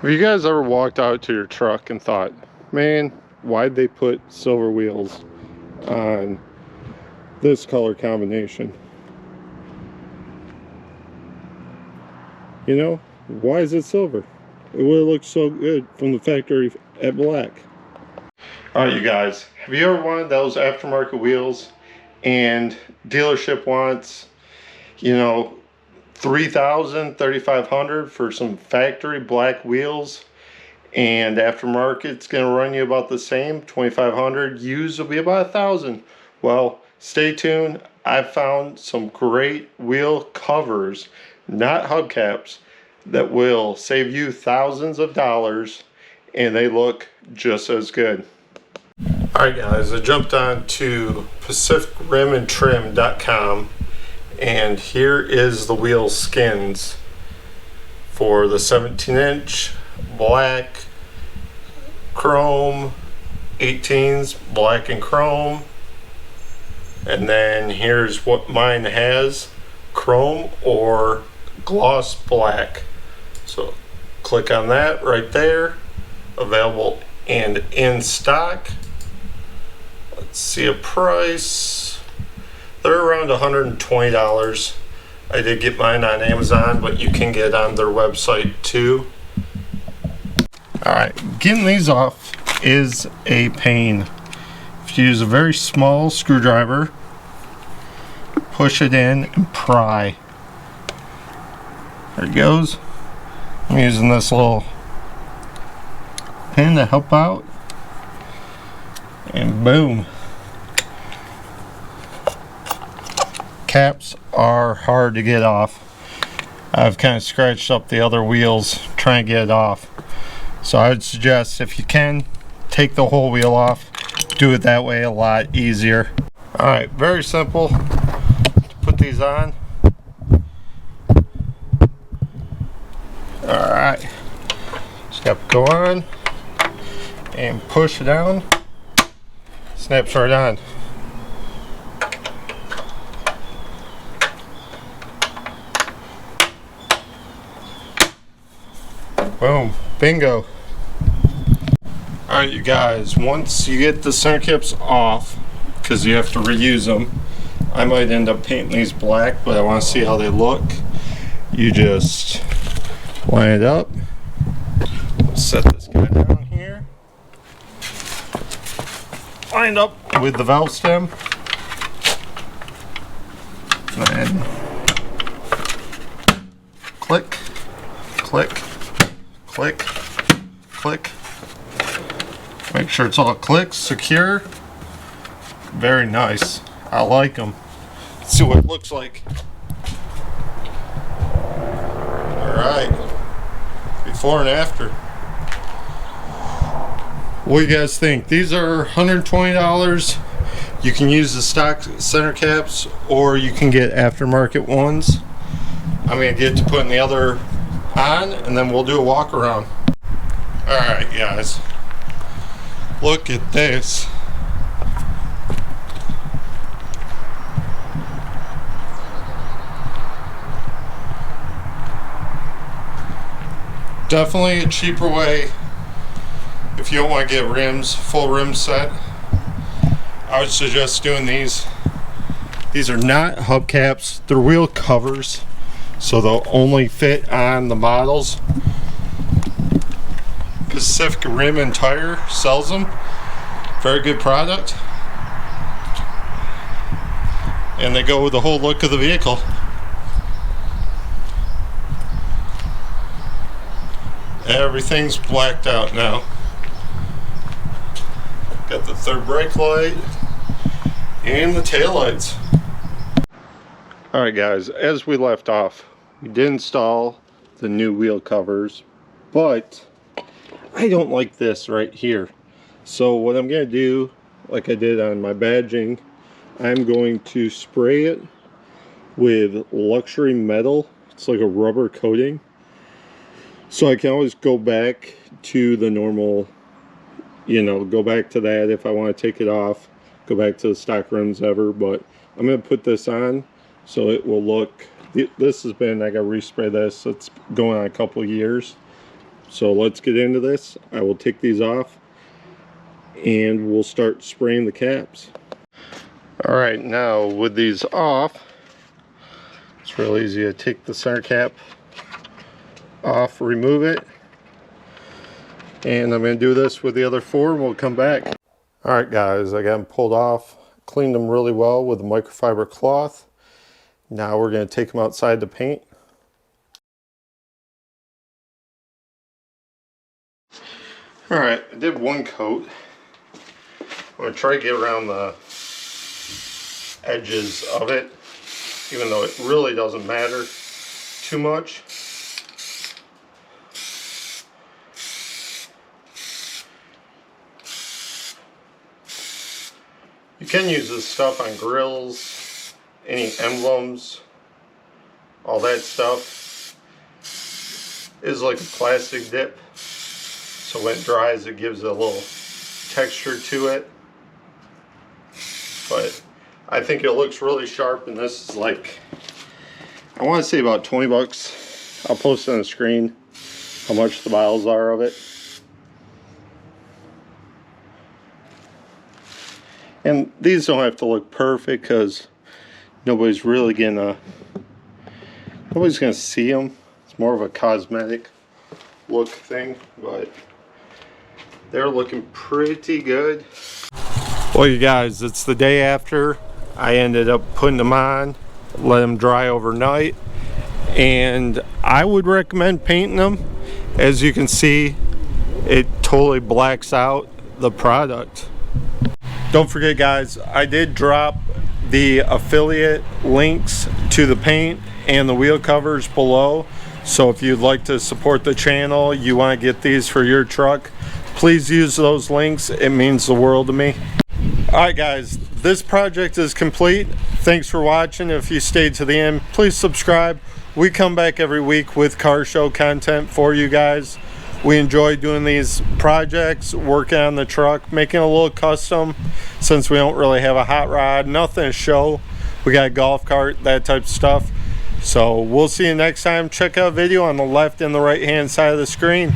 Have you guys ever walked out to your truck and thought, man, why'd they put silver wheels on this color combination? You know, why is it silver? It would have looked so good from the factory at black. Alright, you guys, have you ever wanted those aftermarket wheels and dealership wants, you know, $3,000, $3,500 for some factory black wheels, and aftermarket's gonna run you about the same, $2,500. Used will be about $1,000. Well, stay tuned. I found some great wheel covers, not hubcaps, that will save you thousands of dollars, and they look just as good. Alright guys, I jumped on to pacificrimandtrim.com, and here is the wheel skins for the 17-inch black, chrome, 18s black and chrome, and then here's what mine has: chrome or gloss black. So click on that right there. Available and in stock. Let's see a price. They're around $120. I did get mine on Amazon, but you can get it on their website too. Alright, getting these off is a pain. If you use a very small screwdriver, push it in and pry. There it goes. I'm using this little pin to help out, and boom. Caps are hard to get off. I've kind of scratched up the other wheels trying to get it off. So I would suggest, if you can, take the whole wheel off. Do it that way, a lot easier. Alright, very simple to put these on. Alright, just got to go on and push it down. Snaps right on. Boom, bingo. Alright you guys, once you get the center caps off, because you have to reuse them, I might end up painting these black, but I want to see how they look. You just line it up. Set this guy down here. Line up with the valve stem. And click, click, click, click. Make sure it's all clicked, secure. Very nice. I like them. Let's see what it looks like. Alright. Before and after. What do you guys think? These are $120. You can use the stock center caps, or you can get aftermarket ones. I'm going to get to putting the other on, and then we'll do a walk around. Alright guys, look at this. Definitely a cheaper way if you don't want to get rims, full rim set. I would suggest doing these. These are not hubcaps, they're wheel covers, so they'll only fit on the models. Pacific Rim and Tire sells them. Very good product. And they go with the whole look of the vehicle. Everything's blacked out now. Got the third brake light and the taillights. Alright guys, as we left off, we did install the new wheel covers, but I don't like this right here. So what I'm going to do, like I did on my badging, I'm going to spray it with luxury metal. It's like a rubber coating. So I can always go back to the normal, you know, go back to that if I want to take it off, go back to the stock rims ever. But I'm going to put this on so it will look, this has been, I got to respray this, it's going on a couple of years. So let's get into this. I will take these off and we'll start spraying the caps. All right, now with these off, it's real easy to take the center cap off, remove it, and I'm going to do this with the other four and we'll come back. All right guys, I got them pulled off, cleaned them really well with a microfiber cloth. Now we're going to take them outside to paint. All right, I did one coat. I'm going to try to get around the edges of it, even though it really doesn't matter too much. You can use this stuff on grills, any emblems, all that stuff. It is like a plastic dip, so when it dries it gives it a little texture to it. But I think it looks really sharp, and this is like, I want to say about 20 bucks. I'll post on the screen how much the bottles are of it. And these don't have to look perfect because nobody's gonna see them. It's more of a cosmetic look thing, but they're looking pretty good. Well, you guys, it's the day after. I ended up putting them on, let them dry overnight, and I would recommend painting them. As you can see, it totally blacks out the product. Don't forget guys, I did drop the affiliate links to the paint and the wheel covers below. So if you'd like to support the channel, you want to get these for your truck, please use those links. It means the world to me. Alright guys, this project is complete. Thanks for watching. If you stayed to the end, please subscribe. We come back every week with car show content for you guys. We enjoy doing these projects, working on the truck, making a little custom since we don't really have a hot rod, nothing to show. We got a golf cart, that type of stuff. So we'll see you next time. Check out a video on the left and the right hand side of the screen.